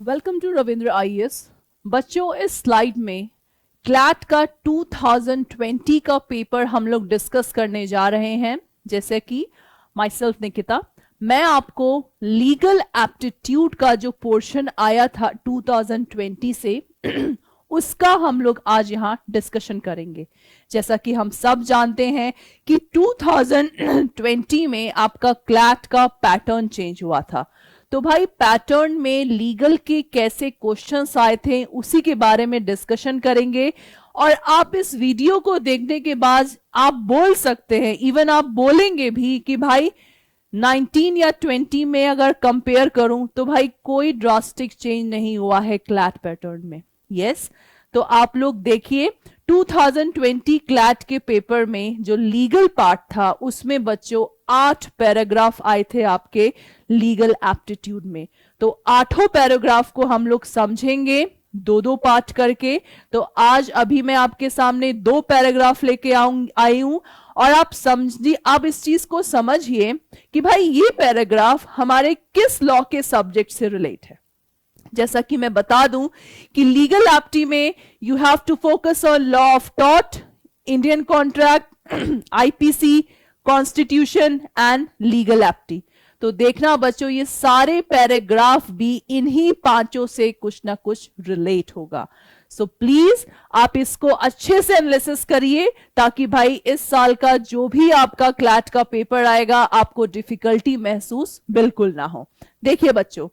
Welcome to Ravindra IAS. बच्चों, इस slide में क्लैट का 2020 का पेपर हम लोग डिस्कस करने जा रहे हैं। जैसे कि माई सेल्फ निकिता, मैं आपको लीगल एप्टीट्यूड का जो पोर्शन आया था 2020 से उसका हम लोग आज यहाँ डिस्कशन करेंगे। जैसा कि हम सब जानते हैं कि 2020 में आपका क्लैट का पैटर्न चेंज हुआ था। तो भाई पैटर्न में लीगल के कैसे क्वेश्चंस आए थे उसी के बारे में डिस्कशन करेंगे। और आप इस वीडियो को देखने के बाद आप बोल सकते हैं, इवन आप बोलेंगे भी कि भाई 19 या 20 में अगर कंपेयर करूं तो भाई कोई ड्रास्टिक चेंज नहीं हुआ है क्लैट पैटर्न में। यस, तो आप लोग देखिए 2020 क्लैट के पेपर में जो लीगल पार्ट था उसमें बच्चों 8 पैराग्राफ आए थे आपके लीगल एप्टीट्यूड में। तो 8 पैराग्राफ को हम लोग समझेंगे दो दो पार्ट करके। तो आज अभी मैं आपके सामने 2 पैराग्राफ लेके आई हूं और आप इस चीज को समझिए कि भाई ये पैराग्राफ हमारे किस लॉ के सब्जेक्ट से रिलेट है। जैसा कि मैं बता दूं कि लीगल एप्टी में you have to focus on law of tort, Indian contract, IPC, constitution and legal एप्टी। तो देखना बच्चों, ये सारे पैराग्राफ भी इन्हीं 5 से कुछ ना कुछ रिलेट होगा। सो प्लीज आप इसको अच्छे से एनालिसिस करिए ताकि भाई इस साल का जो भी आपका क्लैट का पेपर आएगा आपको डिफिकल्टी महसूस बिल्कुल ना हो। देखिए बच्चों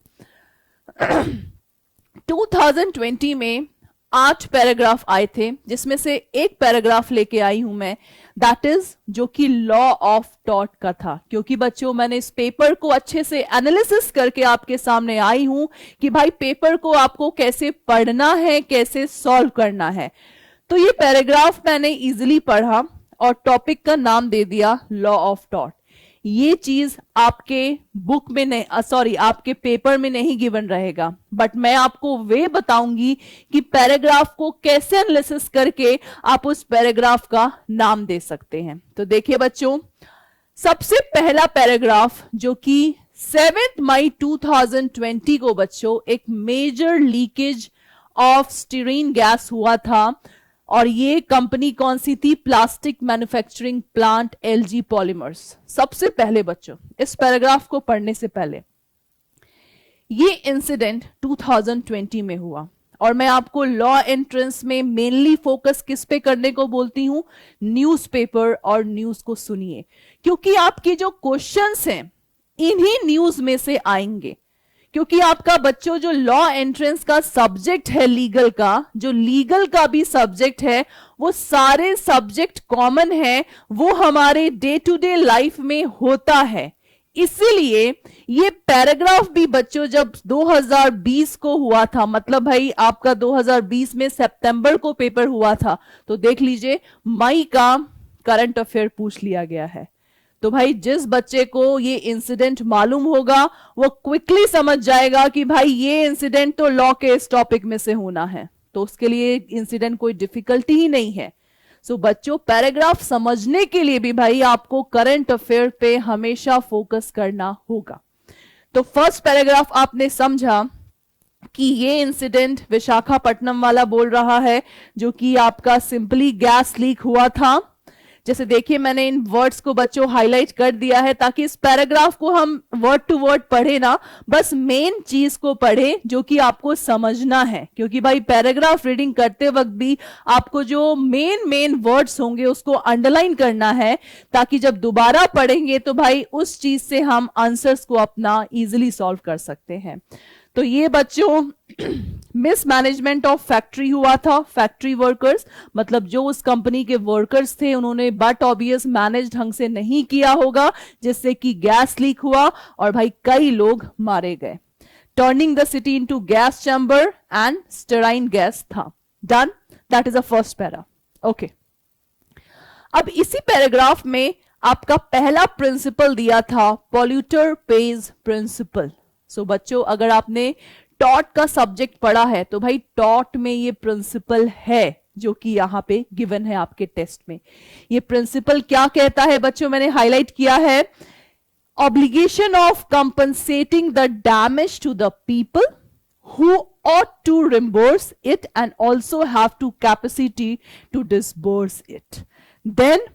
2020 में 8 पैराग्राफ आए थे, जिसमें से एक पैराग्राफ लेके आई हूं मैं, दैट इज जो कि लॉ ऑफ टॉर्ट का था। क्योंकि बच्चों मैंने इस पेपर को अच्छे से एनालिसिस करके आपके सामने आई हूं कि भाई पेपर को आपको कैसे पढ़ना है, कैसे सॉल्व करना है। तो ये पैराग्राफ मैंने इजीली पढ़ा और टॉपिक का नाम दे दिया लॉ ऑफ टॉर्ट। ये चीज आपके बुक में नहीं, सॉरी आपके पेपर में नहीं गिवन रहेगा, बट मैं आपको वे बताऊंगी कि पैराग्राफ को कैसे एनालिसिस करके आप उस पैराग्राफ का नाम दे सकते हैं। तो देखिए बच्चों, सबसे पहला पैराग्राफ जो कि 7 मई 2020 को बच्चों एक major leakage of styrene gas हुआ था। और ये कंपनी कौन सी थी? Plastic manufacturing plant LG polymers. सबसे पहले बच्चों इस पैराग्राफ को पढ़ने से पहले, ये इंसिडेंट 2020 में हुआ और मैं आपको लॉ एंट्रेंस में मेनली फोकस किस पे करने को बोलती हूं? न्यूज़पेपर और न्यूज को सुनिए, क्योंकि आपके जो क्वेश्चंस हैं इन्हीं न्यूज में से आएंगे। क्योंकि आपका बच्चों जो लॉ एंट्रेंस का सब्जेक्ट है लीगल का, जो लीगल का भी सब्जेक्ट है, वो सारे सब्जेक्ट कॉमन है, वो हमारे डे टू डे लाइफ में होता है। इसीलिए ये पैराग्राफ भी बच्चों जब 2020 को हुआ था, मतलब भाई आपका 2020 में सितंबर को पेपर हुआ था, तो देख लीजिए मई का करंट अफेयर पूछ लिया गया है। तो भाई जिस बच्चे को ये इंसिडेंट मालूम होगा वो क्विकली समझ जाएगा कि भाई ये इंसिडेंट तो लॉ के इस टॉपिक में से होना है, तो उसके लिए इंसिडेंट कोई डिफिकल्टी ही नहीं है। सो बच्चों पैराग्राफ समझने के लिए भी भाई आपको करंट अफेयर पे हमेशा फोकस करना होगा। तो फर्स्ट पैराग्राफ आपने समझा कि ये इंसिडेंट विशाखापट्टनम वाला बोल रहा है, जो कि आपका सिंपली गैस लीक हुआ था। जैसे देखिए मैंने इन वर्ड्स को बच्चों हाईलाइट कर दिया है ताकि इस पैराग्राफ को हम वर्ड टू वर्ड पढ़े ना, बस मेन चीज को पढ़े जो कि आपको समझना है। क्योंकि भाई पैराग्राफ रीडिंग करते वक्त भी आपको जो मेन वर्ड्स होंगे उसको अंडरलाइन करना है, ताकि जब दोबारा पढ़ेंगे तो भाई उस चीज से हम आंसर्स को अपना इजिली सॉल्व कर सकते हैं। तो ये बच्चों मिसमैनेजमेंट ऑफ फैक्ट्री हुआ था। फैक्ट्री वर्कर्स मतलब जो उस कंपनी के वर्कर्स थे उन्होंने बट ऑब्वियस मैनेज ढंग से नहीं किया होगा, जिससे कि गैस लीक हुआ और भाई कई लोग मारे गए। Turning the city into gas chamber and stearin gas था। Done, that is a first para. Okay, अब इसी पैराग्राफ में आपका पहला प्रिंसिपल दिया था पॉल्यूटर पेज प्रिंसिपल। सो बच्चों अगर आपने टॉर्ट का सब्जेक्ट पढ़ा है तो भाई टॉर्ट में ये प्रिंसिपल है जो कि यहां पे गिवन है आपके टेस्ट में। ये प्रिंसिपल क्या कहता है बच्चों, मैंने हाईलाइट किया है, obligation of compensating the damage to the people who ought to reimburse it and also have to capacity to disburse it. Then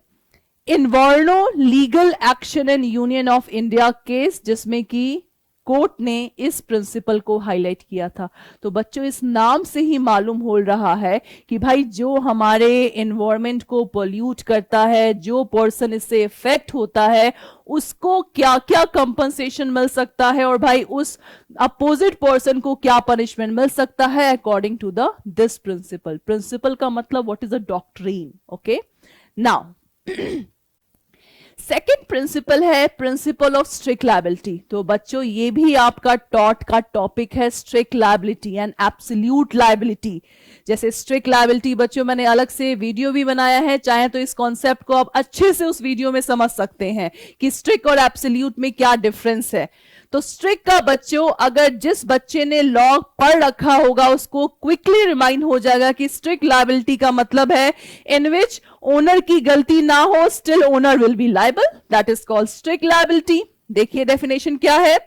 इन्वर्नो legal action and Union of India case, जिसमें कि कोर्ट ने इस principal को highlight किया था। तो बच्चों इस नाम से ही मालूम हो रहा है कि भाई जो हमारे एनवायरनमेंट को पोल्यूट करता है, जो पर्सन इससे इफेक्ट होता है, उसको क्या क्या कंपनसेशन मिल सकता है और भाई उस अपोजिट पर्सन को क्या पनिशमेंट मिल सकता है according to the this principle. Principle का मतलब what is a doctrine. Okay, now second principle है प्रिंसिपल ऑफ स्ट्रिक्ट लायबिलिटी। तो बच्चों ये भी आपका टॉट का टॉपिक है, strict liability and absolute liability. जैसे स्ट्रिक्ट लायबिलिटी बच्चों मैंने अलग से वीडियो भी बनाया है, चाहे तो इस कॉन्सेप्ट को आप अच्छे से उस वीडियो में समझ सकते हैं कि स्ट्रिक्ट और एब्सोल्यूट में क्या डिफरेंस है। तो स्ट्रिक्ट का बच्चों अगर जिस बच्चे ने लॉ पढ़ रखा होगा उसको क्विकली रिमाइंड हो जाएगा कि स्ट्रिक्ट लायबिलिटी का मतलब है इन विच ओनर की गलती ना हो, still owner will be liable, that is called strict liability. देखिए डेफिनेशन क्या है,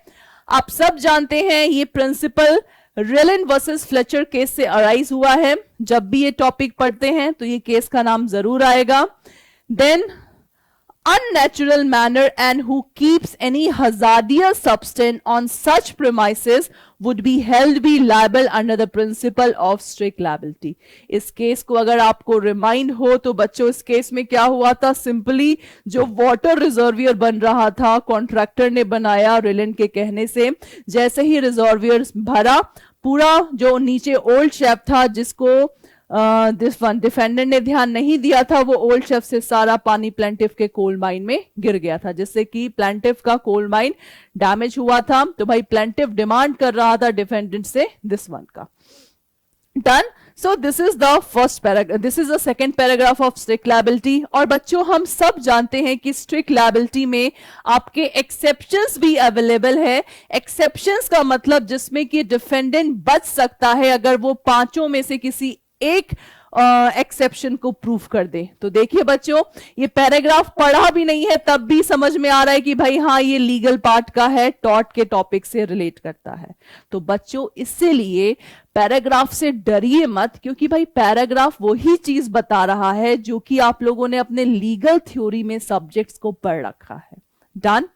आप सब जानते हैं ये principle Rylands versus Fletcher case से अराइज हुआ है। जब भी ये टॉपिक पढ़ते हैं तो ये केस का नाम जरूर आएगा। Then unnatural manner and who keeps any hazardous substance on such premises would be held be liable under the principle of strict liability। इस केस को अगर आपको रिमाइंड हो तो बच्चों इस केस में क्या हुआ था, सिंपली जो वाटर रिजर्वियर बन रहा था कॉन्ट्रैक्टर ने बनाया रेलन के कहने से। जैसे ही रिजर्वियर भरा, पूरा जो नीचे ओल्ड शेप था जिसको डिफेंडेंट ने ध्यान नहीं दिया था, वो ओल्ड शेफ से सारा पानी प्लेंटिफ के कोल माइन में गिर गया था, जिससे कि प्लेंटिफ का कोल माइन डैमेज हुआ था। तो भाई प्लेंटिफ डिमांड कर रहा था डिफेंडेंट से दिस वन का। Done. So this is the first paragraph, this is the second paragraph of strict liability. और बच्चों हम सब जानते हैं कि स्ट्रिक्ट लायबिलिटी में आपके एक्सेप्शंस भी अवेलेबल है। एक्सेप्शंस का मतलब जिसमें कि डिफेंडेंट बच सकता है अगर वो पांचों में से किसी एक एक्सेप्शन को प्रूफ कर दे। तो देखिए बच्चों ये पैराग्राफ पढ़ा भी नहीं है तब भी समझ में आ रहा है कि भाई हाँ ये लीगल पार्ट का है, टॉट के टॉपिक से रिलेट करता है। तो बच्चों इसीलिए पैराग्राफ से डरिए मत, क्योंकि भाई पैराग्राफ वही चीज बता रहा है जो कि आप लोगों ने अपने लीगल थ्योरी में सब्जेक्ट्स को पढ़ रखा है। डन।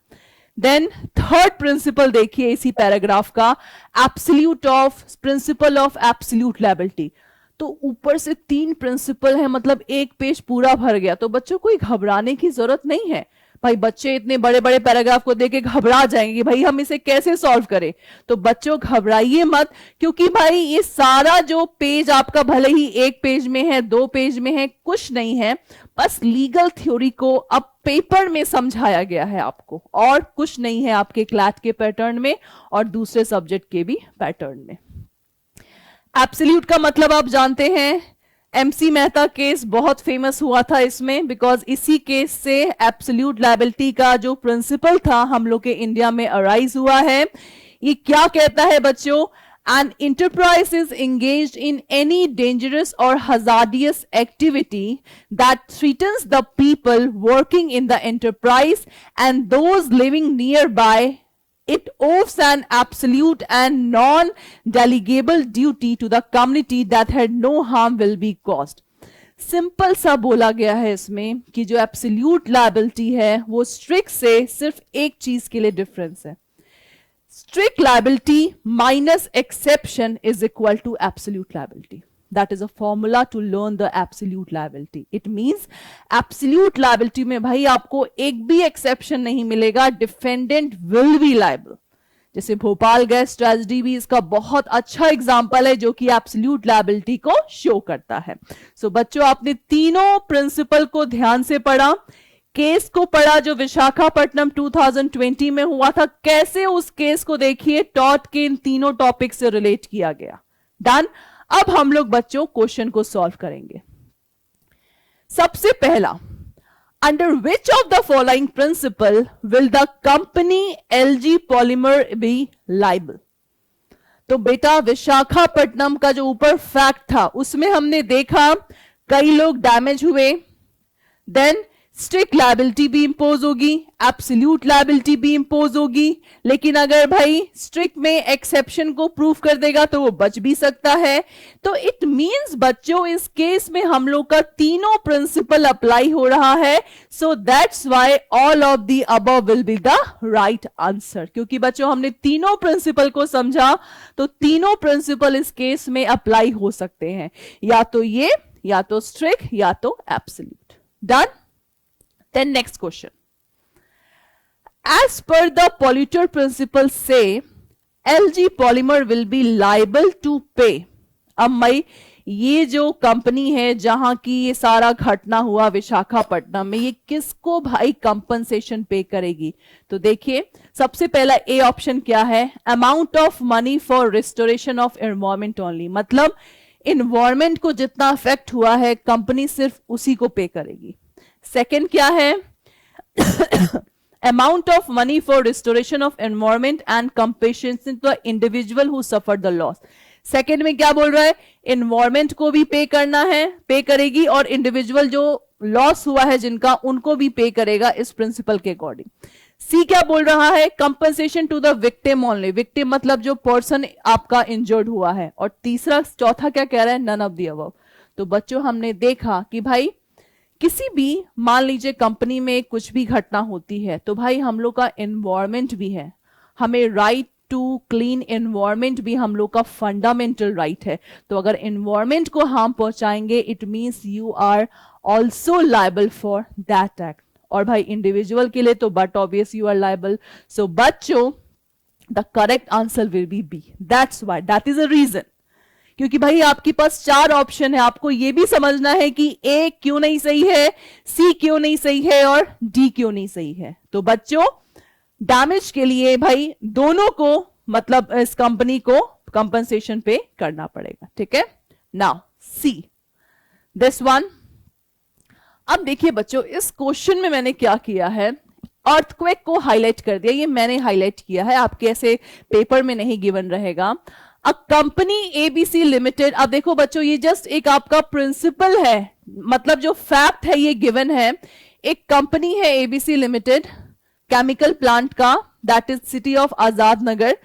देन थर्ड प्रिंसिपल देखिए इसी पैराग्राफ का, प्रिंसिपल ऑफ एब्सोल्यूट लायबिलिटी। तो ऊपर से 3 प्रिंसिपल है, मतलब एक पेज पूरा भर गया। तो बच्चों कोई घबराने की जरूरत नहीं है। भाई बच्चे इतने बड़े बड़े पैराग्राफ को देख के घबरा जाएंगे कि भाई हम इसे कैसे सॉल्व करें। तो बच्चों घबराइए मत, क्योंकि भाई ये सारा जो पेज आपका भले ही 1 पेज में है, 2 पेज में है, कुछ नहीं है, बस लीगल थ्योरी को अब पेपर में समझाया गया है आपको, और कुछ नहीं है आपके क्लैट के पैटर्न में और दूसरे सब्जेक्ट के भी पैटर्न में। एब्सोल्यूट का मतलब आप जानते हैं, एमसी मेहता केस बहुत फेमस हुआ था इसमें, बिकॉज इसी केस से एब्सोल्यूट लायबिलिटी का जो प्रिंसिपल था हम लोग के इंडिया में अराइज हुआ है। ये क्या कहता है बच्चों, N enterprise is engaged in any dangerous or hazardous activity that threatens the people working in the enterprise and those living nearby, it owes an absolute and non-delegable duty to the community that had no harm will be caused। Simple सा बोला गया है इसमें कि जो absolute liability है वो strict से सिर्फ एक चीज के लिए डिफरेंस है। Strict liability minus exception is equal to absolute liability. That is a formula to learn the absolute liability. It means absolute liability में भाई आपको एक भी एक्सेप्शन नहीं मिलेगा, डिफेंडेंट विल बी लायबल। जैसे भोपाल गैस ट्रेजेडी भी इसका बहुत अच्छा एग्जांपल है जो कि एब्सोल्यूट लायबिलिटी को शो करता है। सो बच्चों आपने तीनों प्रिंसिपल को ध्यान से पढ़ा, केस को पढ़ा जो विशाखापट्टनम 2020 में हुआ था, कैसे उस केस को देखिए टॉट के इन तीनों टॉपिक से रिलेट किया गया। डन। अब हम लोग बच्चों क्वेश्चन को सॉल्व करेंगे। सबसे पहला, under which of the following principle will the company LG polymer be liable. तो बेटा विशाखापट्टनम का जो ऊपर फैक्ट था उसमें हमने देखा कई लोग डैमेज हुए, देन स्ट्रिक्ट लायबिलिटी भी इंपोज होगी, एब्सोल्यूट लायबिलिटी भी इंपोज होगी, लेकिन अगर भाई स्ट्रिक्ट में एक्सेप्शन को प्रूव कर देगा तो वो बच भी सकता है। तो इट मींस बच्चों इस केस में हम लोग का तीनों प्रिंसिपल अप्लाई हो रहा है। So that's why all of the above will be the right answer. क्योंकि बच्चों हमने तीनों प्रिंसिपल को समझा, तो तीनों प्रिंसिपल इस केस में अप्लाई हो सकते हैं, या तो ये, या तो स्ट्रिक्ट, या तो absolute. Done. Then next question. As per the polluter principle say, LG Polymer will be liable to pay. अब मैं ये जो कंपनी है जहां की ये सारा घटना हुआ विशाखापट्टनम में, ये किसको भाई कंपनसेशन पे करेगी? तो देखिए सबसे पहला ए ऑप्शन क्या है, amount of money for restoration of environment only. मतलब एनवायरमेंट को जितना अफेक्ट हुआ है कंपनी सिर्फ उसी को पे करेगी। सेकेंड क्या है, amount of money for restoration of environment and compensation to the individual who suffer the loss. Second में क्या बोल रहा है, एनवायरमेंट को भी पे करना है, पे करेगी, और इंडिविजुअल जो लॉस हुआ है जिनका, उनको भी पे करेगा इस प्रिंसिपल के अकॉर्डिंग। सी क्या बोल रहा है, compensation to the victim only. Victim मतलब जो पर्सन आपका इंजर्ड हुआ है। और तीसरा, चौथा क्या कह रहा है, नन ऑफ द अबव। तो बच्चों हमने देखा कि भाई किसी भी, मान लीजिए कंपनी में कुछ भी घटना होती है तो भाई हम लोग का एनवायरमेंट भी है, हमें राइट टू क्लीन एनवायरमेंट भी हम लोग का फंडामेंटल राइट है। तो अगर एनवायरमेंट को हार्म पहुंचाएंगे it means you are also liable for that act. और भाई इंडिविजुअल के लिए तो but obvious you are liable. So बच्चों the correct answer will be B. That's why, that is a reason. क्योंकि भाई आपके पास चार ऑप्शन है, आपको यह भी समझना है कि ए क्यों नहीं सही है, सी क्यों नहीं सही है, और डी क्यों नहीं सही है। तो बच्चों डैमेज के लिए भाई दोनों को, मतलब इस कंपनी को कंपनसेशन पे करना पड़ेगा। ठीक है, नाउ सी दिस वन। अब देखिए बच्चों इस क्वेश्चन में मैंने क्या किया है, अर्थक्वेक को हाईलाइट कर दिया, ये मैंने हाईलाइट किया है, आपके ऐसे पेपर में नहीं गिवन रहेगा। अ कंपनी एबीसी लिमिटेड, अब देखो बच्चों ये जस्ट एक आपका प्रिंसिपल है, मतलब जो फैक्ट है ये गिवन है। एक कंपनी है एबीसी लिमिटेड केमिकल प्लांट का, that is city of Azad Nagar,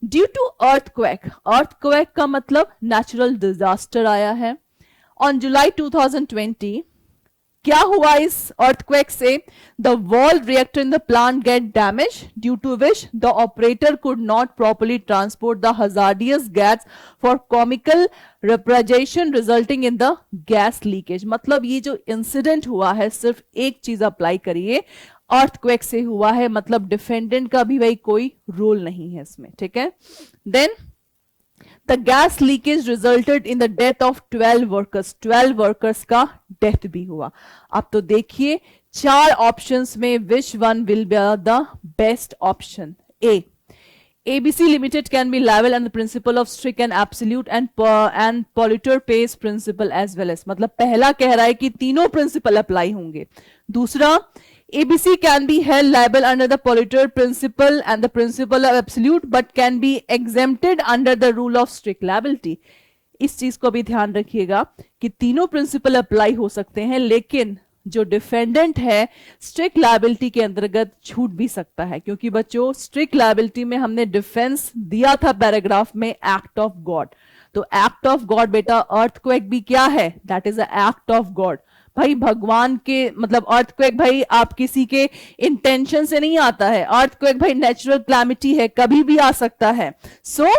due to earthquake. Earthquake का मतलब नेचुरल डिजास्टर आया है। ऑन जुलाई 2020 क्या हुआ इस अर्थक्वेक से, the wall reactor in the plant get damage due to which the operator could not properly transport the hazardous gas for chemical refrigeration resulting in the gas leakage. मतलब ये जो incident हुआ है सिर्फ एक चीज अप्लाई करिए, अर्थक्वेक से हुआ है, मतलब डिफेंडेंट का भी भाई कोई रोल नहीं है इसमें। ठीक है, then The gas leakage resulted in the death of 12 workers. 12 workers का डेथ भी हुआ। अब तो देखिए चार ऑप्शंस में which one will be the best option? A. ABC Limited can be liable under the principle of strict and absolute and polluter pays principle as well as, मतलब पहला कह रहा है कि तीनों प्रिंसिपल अप्लाई होंगे। दूसरा, ABC can be held liable under the polluter principle and the principle of absolute but can be exempted under the rule of strict liability. इस चीज को भी ध्यान रखिएगा कि तीनों प्रिंसिपल अप्लाई हो सकते हैं, लेकिन जो डिफेंडेंट है स्ट्रिक्ट लायबिलिटी के अंतर्गत छूट भी सकता है। क्योंकि बच्चों स्ट्रिक्ट लायबिलिटी में हमने डिफेंस दिया था पैराग्राफ में, एक्ट ऑफ गॉड। तो एक्ट ऑफ गॉड बेटा अर्थक्वेक भी क्या है, that is a act of God. भाई भगवान के, मतलब अर्थक्वेक भाई आप किसी के इंटेंशन से नहीं आता है, अर्थक्वेक भाई नेचुरल क्लैमिटी है, कभी भी आ सकता है। So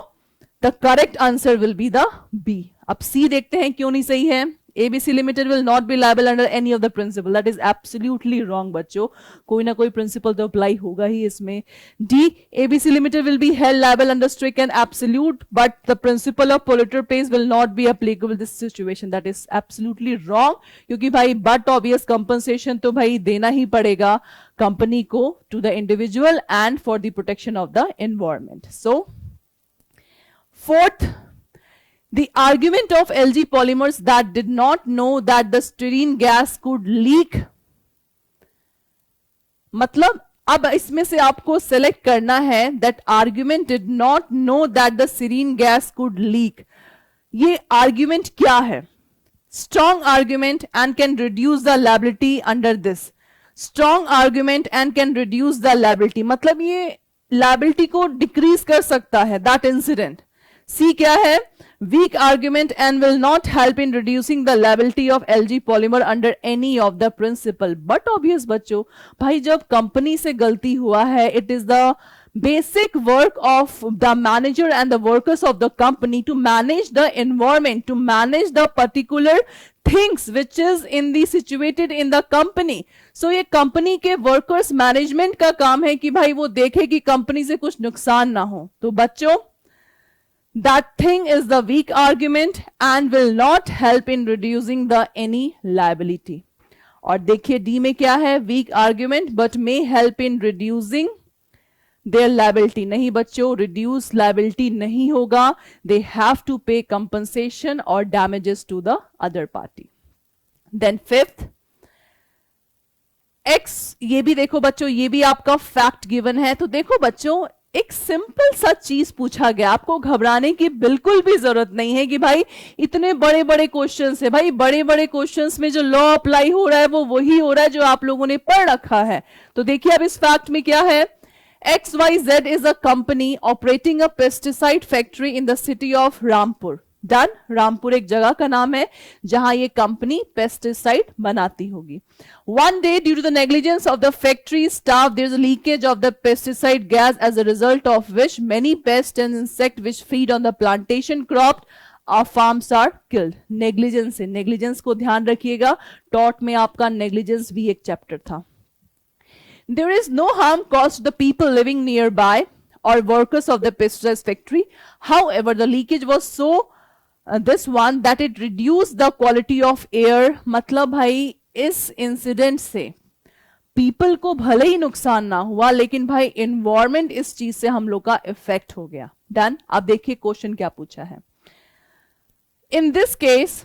the correct answer will be the B. अब सी देखते हैं क्यों नहीं सही है। ABC Limited will not be liable under any of the principle. That is absolutely wrong बच्चों, कोई ना कोई प्रिंसिपल तो अप्लाई होगा ही इसमें। D. ABC Limited will be held liable under strict and absolute, but the principle of polluter pays will not be applicable in this situation. That is absolutely wrong, क्योंकि भाई but obvious compensation तो भाई देना ही पड़ेगा company को to the individual and for the protection of the environment. So fourth, the argument of LG Polymers that did not know that the styrene gas could leak, मतलब अब इसमें से आपको सेलेक्ट करना है that argument did not know that the styrene gas could leak. ये argument क्या है? Strong argument and can reduce the liability under this. Strong argument and can reduce the liability, मतलब ये लायबिलिटी को डिक्रीज कर सकता है दैट इंसिडेंट। सी क्या है, weak argument and will not help in reducing the liability of LG polymer under any of the principle. But obvious बच्चों, भाई जब कंपनी से गलती हुआ है, it is the basic work of the manager and the workers of the company to manage the environment, to manage the particular things which is in the situated in the company. So ये company के workers management का काम है कि भाई वो देखे कि कंपनी से कुछ नुकसान ना हो। तो बच्चों, that thing is the weak argument and will not help in reducing the any liability. और देखिए डी में क्या है, weak argument but may help in reducing their liability। नहीं बच्चों, reduce liability नहीं होगा, they have to pay compensation or damages to the other party। then fifth, X, ये भी देखो बच्चों, ये भी आपका फैक्ट गिवन है। तो देखो बच्चों, एक सिंपल सा चीज पूछा गया, आपको घबराने की बिल्कुल भी जरूरत नहीं है कि भाई इतने बड़े बड़े क्वेश्चंस है। भाई बड़े बड़े क्वेश्चंस में जो लॉ अप्लाई हो रहा है वो वही हो रहा है जो आप लोगों ने पढ़ रखा है। तो देखिए अब इस फैक्ट में क्या है, XYZ is a company operating a pesticide factory in the city of Rampur। Done, Rampur एक जगह का नाम है जहां ये कंपनी पेस्टिसाइड बनाती होगी। One day, due to the negligence of the factory staff, there is a leakage of the pesticide gas, as a result of which many pests and insects which feed on the plantation crop of farms are killed। Negligence है, negligence को ध्यान रखिएगा, taught में आपका negligence भी एक chapter था। There is no harm caused to the people living nearby or workers of the pesticide factory. However, the leakage was so this one that it reduced the quality of air। मतलब भाई इस incident से people को भले ही नुकसान ना हुआ, लेकिन भाई एनवायरमेंट इस चीज से हम लोग का इफेक्ट हो गया। डन, अब देखिए क्वेश्चन क्या पूछा है। In this case,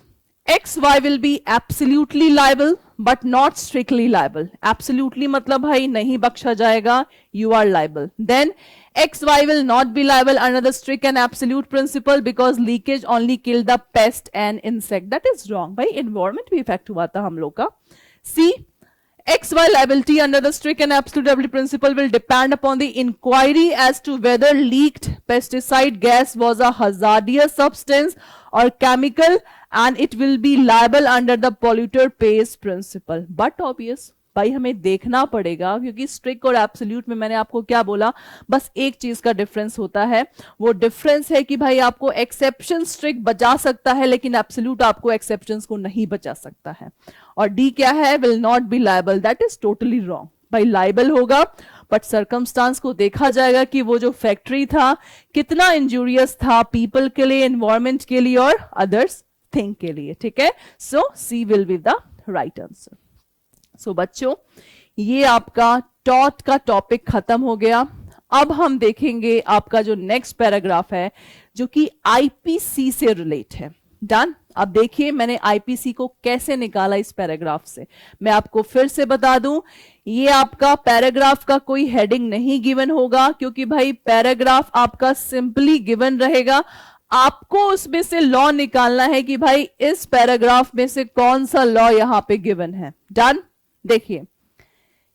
XY will be absolutely liable but not strictly liable। absolutely मतलब भाई नहीं बख्शा जाएगा, you are liable। then XY will not be liable under the strict and absolute principle because leakage only killed the pest and insect। that is wrong, भाई environment भी effect हुआ था हम लोग का। C, XY liability under the strict and absolute liability principle will depend upon the inquiry as to whether leaked pesticide gas was a hazardous substance or chemical, and it will be liable under the polluter pays principle। but obvious, भाई हमें देखना पड़ेगा क्योंकि strict और absolute में मैंने आपको क्या बोला, बस एक चीज का डिफरेंस होता है। वो डिफरेंस है कि भाई आपको एक्सेप्शन स्ट्रिक्ट बचा सकता है लेकिन एब्सोल्यूट आपको एक्सेप्शंस को नहीं बचा सकता है। और डी क्या है, will not be liable. That is totally wrong. भाई लायबल होगा बट सर्कमस्टांस को देखा जाएगा कि वो जो फैक्ट्री था कितना इंजूरियस था पीपल के लिए, एनवायरमेंट के लिए और अदर्स थिंग के लिए। ठीक है, so C will be the right answer. So बच्चों, ये आपका टॉट का टॉपिक खत्म हो गया। अब हम देखेंगे आपका जो नेक्स्ट पैराग्राफ है जो कि आईपीसी से रिलेट है। डन, अब देखिए मैंने आईपीसी को कैसे निकाला इस पैराग्राफ से। मैं आपको फिर से बता दूं, ये आपका पैराग्राफ का कोई हेडिंग नहीं गिवन होगा क्योंकि भाई पैराग्राफ आपका सिंपली गिवन रहेगा। आपको उसमें से लॉ निकालना है कि भाई इस पैराग्राफ में से कौन सा लॉ यहां पे गिवन है। डन, देखिए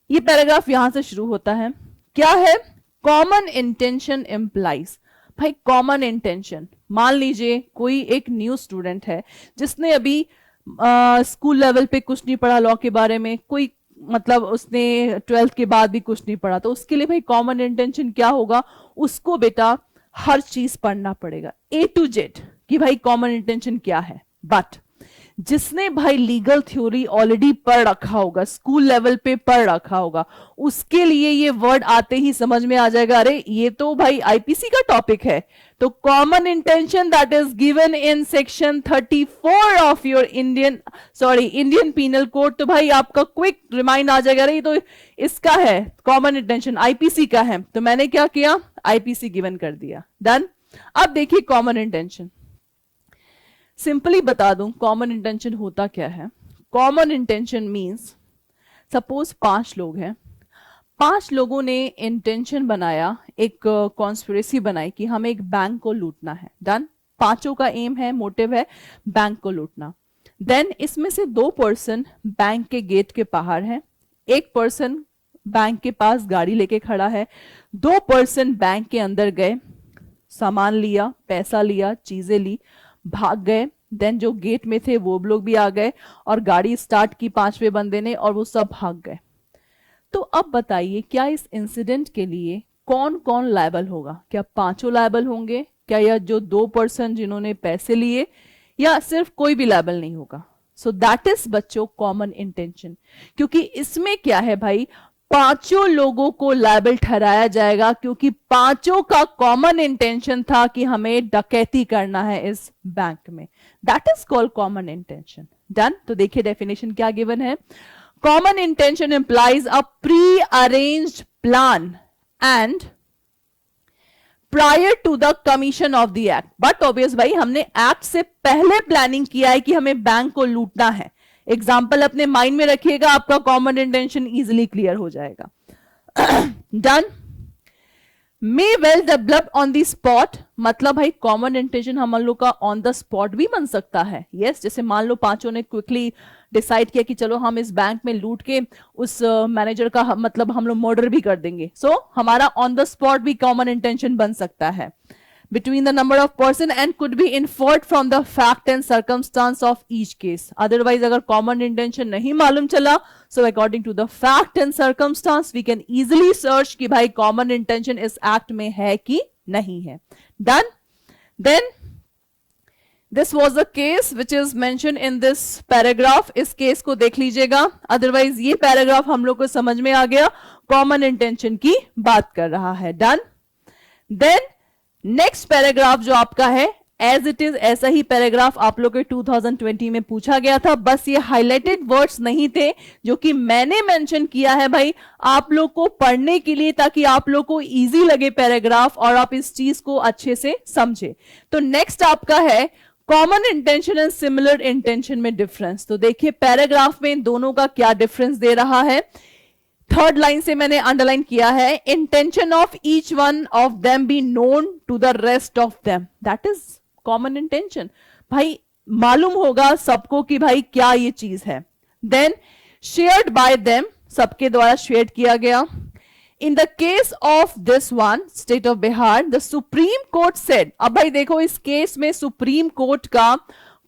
ये पैराग्राफ यहां से शुरू होता है, क्या है, कॉमन इंटेंशन इंप्लाइज। भाई कॉमन इंटेंशन, मान लीजिए कोई एक न्यू स्टूडेंट है जिसने अभी स्कूल लेवल पे कुछ नहीं पढ़ा लॉ के बारे में, कोई मतलब उसने 12th के बाद भी कुछ नहीं पढ़ा, तो उसके लिए भाई कॉमन इंटेंशन क्या होगा, उसको बेटा हर चीज पढ़ना पड़ेगा A to Z कि भाई कॉमन इंटेंशन क्या है। बट जिसने भाई लीगल थ्योरी ऑलरेडी पढ़ रखा होगा, स्कूल लेवल पे पढ़ रखा होगा, उसके लिए ये वर्ड आते ही समझ में आ जाएगा, अरे ये तो भाई आईपीसी का टॉपिक है। तो common intention that is given in section 34 of your Indian penal code. तो भाई आपका क्विक रिमाइंड आ जाएगा, अरे ये तो इसका है, कॉमन इंटेंशन आईपीसी का है। तो मैंने क्या किया, आईपीसी गिवन कर दिया। डन, अब देखिए कॉमन इंटेंशन, सिंपली बता दूं कॉमन इंटेंशन होता क्या है। कॉमन इंटेंशन मींस सपोज 5 लोग हैं, 5 लोगों ने इंटेंशन बनाया, एक कॉन्स्पिरेसी बनाई कि हमें एक बैंक को लूटना है। डन, 5 का एम है, मोटिव है बैंक को लूटना। देन इसमें से 2 पर्सन बैंक के गेट के बाहर हैं, एक पर्सन बैंक के पास गाड़ी लेके खड़ा है, 2 पर्सन बैंक के अंदर गए, सामान लिया, पैसा लिया, चीजें ली, भाग गए। देन जो गेट में थे वो लोग भी आ गए और गाड़ी स्टार्ट की 5वें बंदे ने और वो सब भाग गए। तो अब बताइए क्या इस इंसिडेंट के लिए कौन कौन लायबल होगा? क्या पांचों लायबल होंगे क्या, या जो 2 पर्सन जिन्होंने पैसे लिए, या सिर्फ कोई भी लायबल नहीं होगा? सो दैट इज बच्चों कॉमन इंटेंशन। क्योंकि इसमें क्या है भाई, पांचों लोगों को लायबल ठहराया जाएगा क्योंकि पांचों का कॉमन इंटेंशन था कि हमें डकैती करना है इस बैंक में। That is called common intention. Done. तो देखिए डेफिनेशन क्या गिवन है। Common intention implies a pre arranged plan and prior to the commission of the act. But obvious भाई हमने एक्ट से पहले प्लानिंग किया है कि हमें बैंक को लूटना है। एग्जाम्पल अपने माइंड में रखिएगा, आपका कॉमन इंटेंशन इजिली क्लियर हो जाएगा। Done. May well develop on the spot, मतलब भाई कॉमन इंटेंशन हम लोग का ऑन द स्पॉट भी बन सकता है। यस, जैसे मान लो पांचों ने क्विकली डिसाइड किया कि चलो हम इस बैंक में लूट के उस मैनेजर का मतलब हम लोग मर्डर भी कर देंगे। सो हमारा ऑन द स्पॉट भी कॉमन इंटेंशन बन सकता है। between the number of person and could be inferred from the fact and circumstance of each case. Otherwise अगर common intention नहीं मालूम चला, so according to the fact and circumstance we can easily search कि भाई common intention इस act में है कि नहीं है। Done? Then this was the case which is mentioned in this paragraph. इस केस को देख लीजिएगा, अदरवाइज ये पैराग्राफ हम लोग को समझ में आ गया कॉमन इंटेंशन की बात कर रहा है। डन। देन नेक्स्ट पैराग्राफ जो आपका है एज इट इज, ऐसा ही पैराग्राफ आप लोग के 2020 में पूछा गया था, बस ये हाईलाइटेड वर्ड्स नहीं थे जो कि मैंने मेंशन किया है भाई आप लोग को पढ़ने के लिए, ताकि आप लोग को इजी लगे पैराग्राफ और आप इस चीज को अच्छे से समझे। तो नेक्स्ट आपका है common intention and similar intention में डिफरेंस। तो देखिए पैराग्राफ में दोनों का क्या डिफरेंस दे रहा है। थर्ड लाइन से मैंने अंडरलाइन किया है, intention of each one of them be known to the rest of them, that is common intention. भाई मालूम होगा सबको कि भाई क्या ये चीज है। देन शेयर्ड बाय देम, सबके द्वारा शेयर किया गया। In the case of this one, state of Bihar, the Supreme Court said, अब भाई देखो इस केस में सुप्रीम कोर्ट का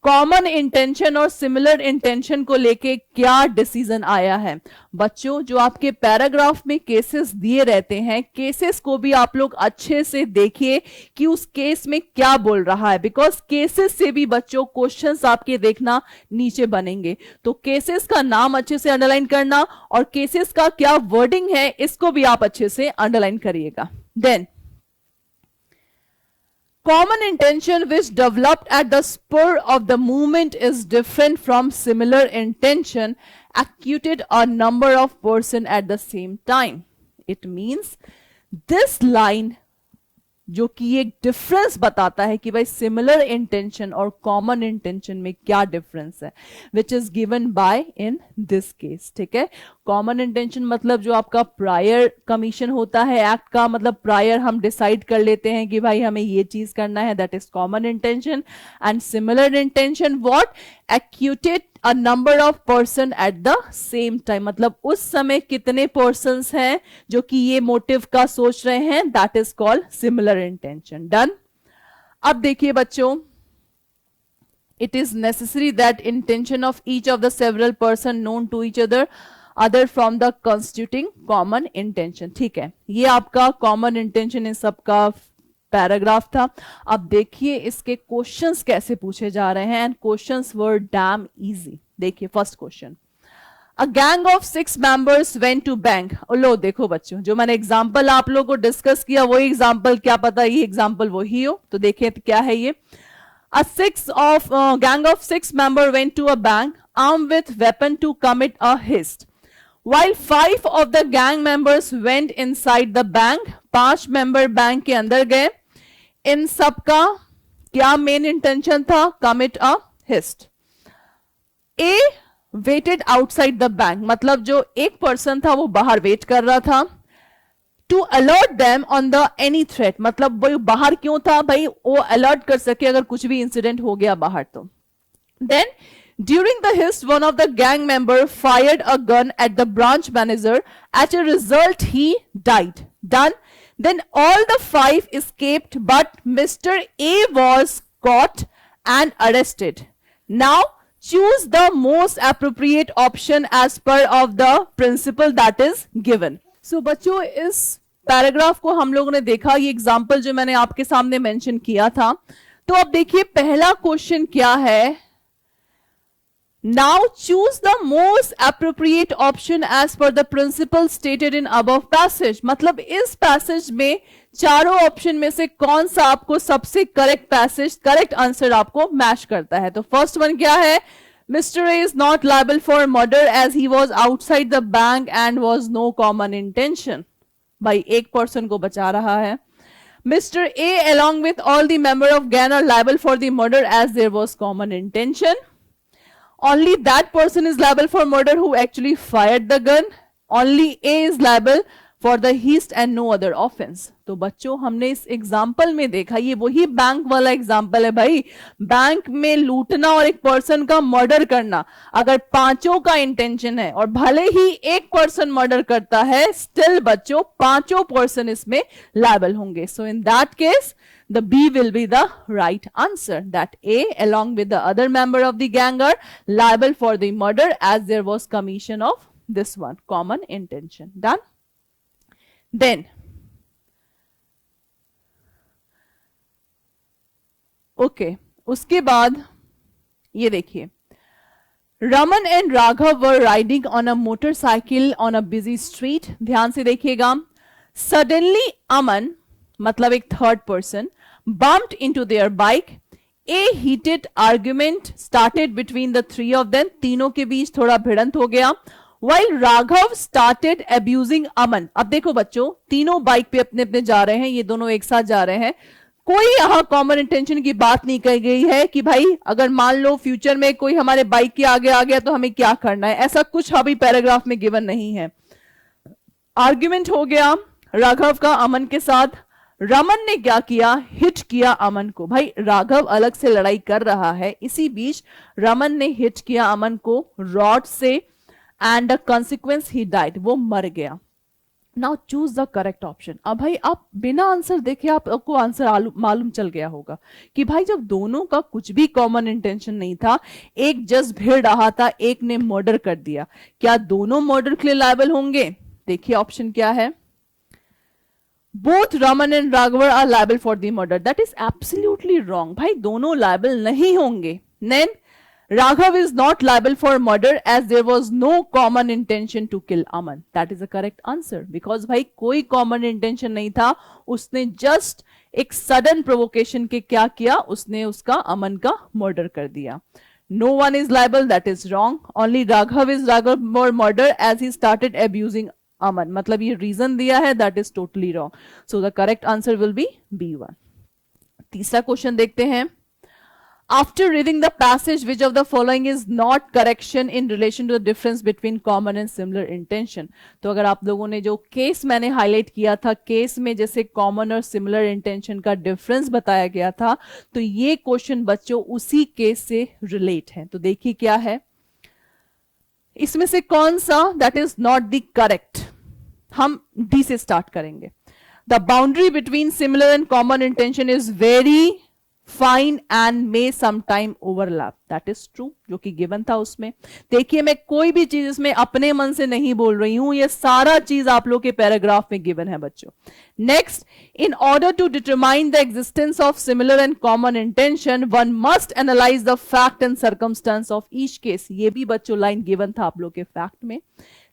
कॉमन इंटेंशन और सिमिलर इंटेंशन को लेके क्या डिसीजन आया है। बच्चों जो आपके पैराग्राफ में केसेस दिए रहते हैं, केसेस को भी आप लोग अच्छे से देखिए कि उस केस में क्या बोल रहा है, बिकॉज केसेस से भी बच्चों क्वेश्चंस आपके देखना नीचे बनेंगे। तो केसेस का नाम अच्छे से अंडरलाइन करना और केसेस का क्या वर्डिंग है इसको भी आप अच्छे से अंडरलाइन करिएगा। Then common intention which developed at the spur of the moment is different from similar intention acted a number of person at the same time. It means this line जो कि एक डिफरेंस बताता है कि भाई similar intention और common intention में क्या डिफरेंस है, which is given by in this case. ठीक है, कॉमन इंटेंशन मतलब जो आपका प्रायर कमीशन होता है एक्ट का, मतलब प्रायर हम डिसाइड कर लेते हैं कि भाई हमें ये चीज करना है, that is common intention. And similar intention what, acquitted a number of person at the same time, मतलब उस समय कितने पर्सन्स हैं जो कि ये मोटिव का सोच रहे हैं, that is called similar intention. Done. अब देखिए बच्चों, it is necessary that intention of each of the several person known to each other from the constituting common intention। ठीक है, ये आपका कॉमन इंटेंशन इन सबका पैराग्राफ था। अब देखिए इसके क्वेश्चंस कैसे पूछे जा रहे हैं, and questions were damn easy. देखिए first question, a gang of 6 members went to bank. लो देखो बच्चों, जो मैंने एग्जांपल आप लोगों को डिस्कस किया वही एग्जांपल, क्या पता ये एग्जांपल वही हो। तो देखिए तो क्या है ये, a gang of 6 members went to a bank armed with weapon to commit a heist. While 5 of the gang members went inside the bank, 5 member bank के अंदर गए। इन सबका क्या मेन इंटेंशन था, commit a heist. A waited outside the bank, मतलब जो एक पर्सन था वो बाहर वेट कर रहा था। To alert them on the any threat, मतलब वो बाहर क्यों था भाई, वो अलर्ट कर सके अगर कुछ भी इंसिडेंट हो गया बाहर तो। Then During the hit, one of the gang member fired a gun at the branch manager. As a result, he died. Done. Then all the 5 escaped, but Mr. A was caught and arrested. Now choose the most appropriate option as per of the principle that is given. So बच्चों, इस paragraph को हम लोगों ने देखा, ये example जो मैंने आपके सामने मेंशन किया था. तो अब देखिए पहला क्वेश्चन क्या है. Now choose the most appropriate option as per the principle stated in above passage. मतलब इस पैसेज में चारों ऑप्शन में से कौन सा आपको सबसे करेक्ट आंसर आपको मैच करता है. तो फर्स्ट वन क्या है. Mr. A is not liable for murder as he was outside the bank and was no common intention. भाई एक पर्सन को बचा रहा है. Mr. A along with all the member of gang are liable for the murder as there was common intention. Only that person is liable for murder who actually fired the gun. Only A is liable for the heist and no other offense. तो बच्चों हमने इस example में देखा, ये वही bank वाला example है भाई. बैंक में लूटना और एक पर्सन का मर्डर करना, अगर पांचों का इंटेंशन है और भले ही एक पर्सन मर्डर करता है, स्टिल बच्चों पांचों पर्सन इसमें लायबल होंगे. So in that case the B will be the right answer, that A along with the other member of the gang are liable for the murder as there was commission of this one, common intention. Done. Then okay, उसके बाद ये देखिए, Raman and Raghav were riding on a motorcycle on a busy street. ध्यान से देखिएगा. Suddenly Aman, मतलब एक third person, bumped into their bike. A heated argument started between the three of them. तीनों के बीच थोड़ा भिड़ंत हो गया. While Raghav started abusing Aman. अब देखो बच्चों, तीनों बाइक पे अपने अपने जा रहे हैं, ये दोनों एक साथ जा रहे हैं. कोई यहां कॉमन इंटेंशन की बात नहीं कही गई है कि भाई अगर मान लो फ्यूचर में कोई हमारे बाइक के आगे आ गया तो हमें क्या करना है, ऐसा कुछ अभी पैराग्राफ में गिवन नहीं है. आर्ग्यूमेंट हो गया राघव का अमन के साथ. रमन ने क्या किया, हिट किया अमन को. भाई राघव अलग से लड़ाई कर रहा है, इसी बीच रमन ने हिट किया अमन को रॉड से and the consequence he died, वो मर गया. Now choose the correct option. अब भाई आप बिना आंसर देखे आपको आंसर मालूम चल गया होगा कि भाई जब दोनों का कुछ भी कॉमन इंटेंशन नहीं था, एक जस्ट भिड़ रहा था, एक ने मर्डर कर दिया, क्या दोनों मर्डर के लिए लायबल होंगे? देखिए ऑप्शन क्या है. Both Raman and Raghav are liable for the murder. That is absolutely wrong. भाई दोनों liable नहीं होंगे. Then Raghav is not liable for murder as there was no common intention to kill Aman. That is the correct answer. Because भाई कोई common intention नहीं था, उसने just एक sudden provocation के क्या किया, उसने उसका अमन का murder कर दिया. No one is liable. That is wrong. Only Raghav is liable for murder as he started abusing अमन. मतलब ये रीजन दिया है, that is totally wrong. So the correct answer will be B1. तीसरा क्वेश्चन देखते हैं. After reading the passage which of the following is not correction in relation to the difference between common and similar intention. तो अगर आप लोगों ने जो case मैंने हाईलाइट किया था, केस में जैसे कॉमन और सिमिलर इंटेंशन का डिफरेंस बताया गया था, तो ये क्वेश्चन बच्चों उसी केस से रिलेट है. तो देखिए क्या है इसमें से कौन सा that is not the correct. हम डी से स्टार्ट करेंगे. The boundary between similar and common intention is very fine and may sometime overlap. That is true, जो कि गिवन था उसमें. देखिए मैं कोई भी चीज इसमें अपने मन से नहीं बोल रही हूं, ये सारा चीज आप लोग के पैराग्राफ में गिवन है बच्चों. Next, in order to determine the existence of similar and common intention one must analyse the fact and circumstance of each case. ये भी बच्चों लाइन गिवन था आप लोग के फैक्ट में.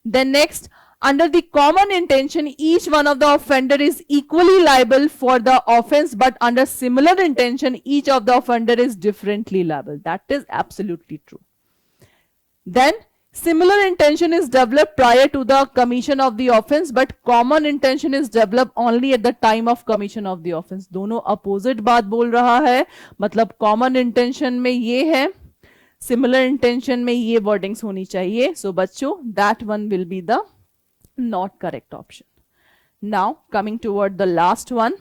Then next, under the common intention each one of the offender is equally liable for the offense, but under similar intention each of the offender is differently liable. That is absolutely true. Then similar intention is developed prior to the commission of the offense, but common intention is developed only at the time of commission of the offense. दोनों opposite बात बोल रहा है. मतलब common intention में ये है, similar intention में ये wordings होनी चाहिए. So बच्चों that one will be the not correct option. Now coming toward the last one,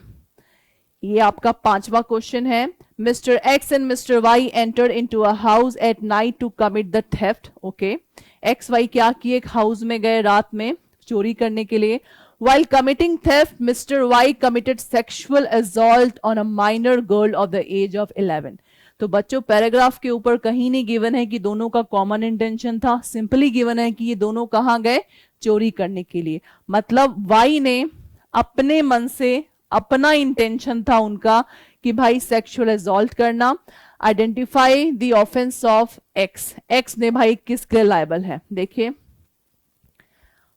ये आपका 5वां क्वेश्चन है। Mister X and mister Y enter into a house at night to commit the theft. Okay, X Y क्या किए, एक house में गए रात में चोरी करने के लिए। While committing theft, Mr. Y committed sexual assault on a minor girl of the age of 11. तो बच्चों पैराग्राफ के ऊपर कहीं नहीं गिवन है कि दोनों का कॉमन इंटेंशन था, सिंपली गिवन है कि ये दोनों कहां गए, चोरी करने के लिए। मतलब Y ने अपने मन से, अपना इंटेंशन था उनका कि भाई सेक्सुअल असॉल्ट करना। Identify the offence of x, x ने भाई किसके लायबल है, देखिए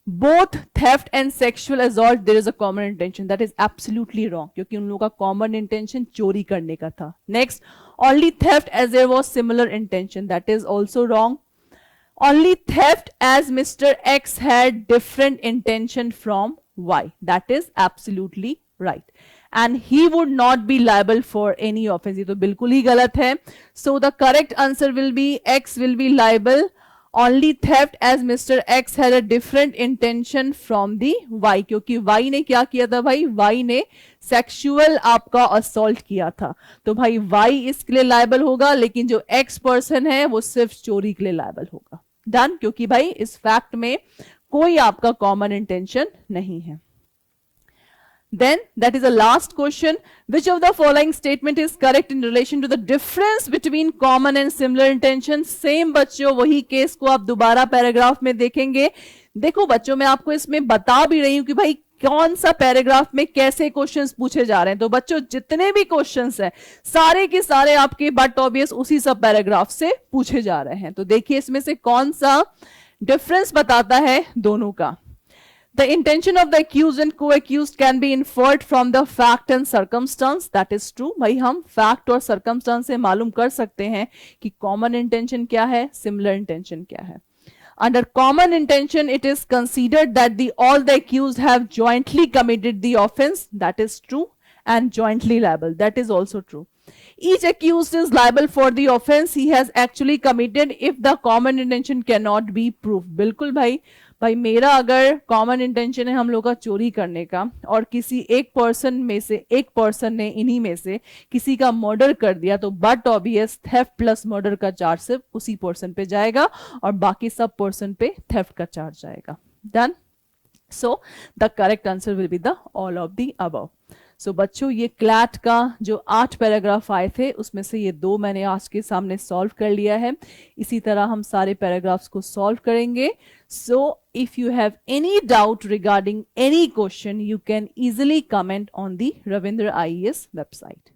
both theft and sexual assault there is a common intention, that is absolutely wrong क्योंकि उन लोगों का common intention चोरी करने का था। next, only theft as there was similar intention, that is also wrong। only theft as Mr. X had different intention from Y, that is absolutely right and he would not be liable for any offense, ये तो बिल्कुल ही गलत है। so the correct answer will be X will be liable only theft as Mr. X had a different intention from the Y, क्योंकि Y ने क्या किया था भाई, Y ने सेक्सुअल आपका असॉल्ट किया था, तो भाई Y इसके लिए लायबल होगा, लेकिन जो X पर्सन है वो सिर्फ चोरी के लिए लायबल होगा। डन, क्योंकि भाई इस फैक्ट में कोई आपका कॉमन इंटेंशन नहीं है। Then that is the last question. Which of the following statement is correct in relation to the difference between common and similar intention? Same बच्चों वही केस को आप दोबारा पैराग्राफ में देखेंगे। देखो बच्चों मैं आपको इसमें बता भी रही हूं कि भाई कौन सा पैराग्राफ में कैसे क्वेश्चंस पूछे जा रहे हैं। तो बच्चों जितने भी क्वेश्चंस हैं सारे के सारे आपके बट ऑब्वियस उसी सब पैराग्राफ से पूछे जा रहे हैं। तो देखिए इसमें से कौन सा डिफरेंस बताता है दोनों का। The intention of the accused and co-accused can be inferred from the fact and circumstance. That is true. भाई हम fact और circumstance से मालूम कर सकते हैं कि common intention क्या है, similar intention क्या है। Under common intention, it is considered that all the accused have jointly committed the offense. That is true. And jointly liable. That is also true. Each accused is liable for the offense he has actually committed if the common intention cannot be proved. बिल्कुल भाई मेरा अगर common intention है हम लोग का चोरी करने का और किसी एक पर्सन ने इन्हीं में से किसी का मर्डर कर दिया, तो but obvious theft plus murder का चार्ज सिर्फ उसी पर्सन पे जाएगा और बाकी सब पर्सन पे थेफ्ट का चार्ज जाएगा। Done, so the correct answer will be the all of the above. So बच्चों ये क्लैट का जो 8 पैराग्राफ आए थे उसमें से ये 2 मैंने आज के सामने सॉल्व कर लिया है। इसी तरह हम सारे पैराग्राफ्स को सॉल्व करेंगे। So if you have any doubt regarding any question you can easily comment on the Ravindra IAS website.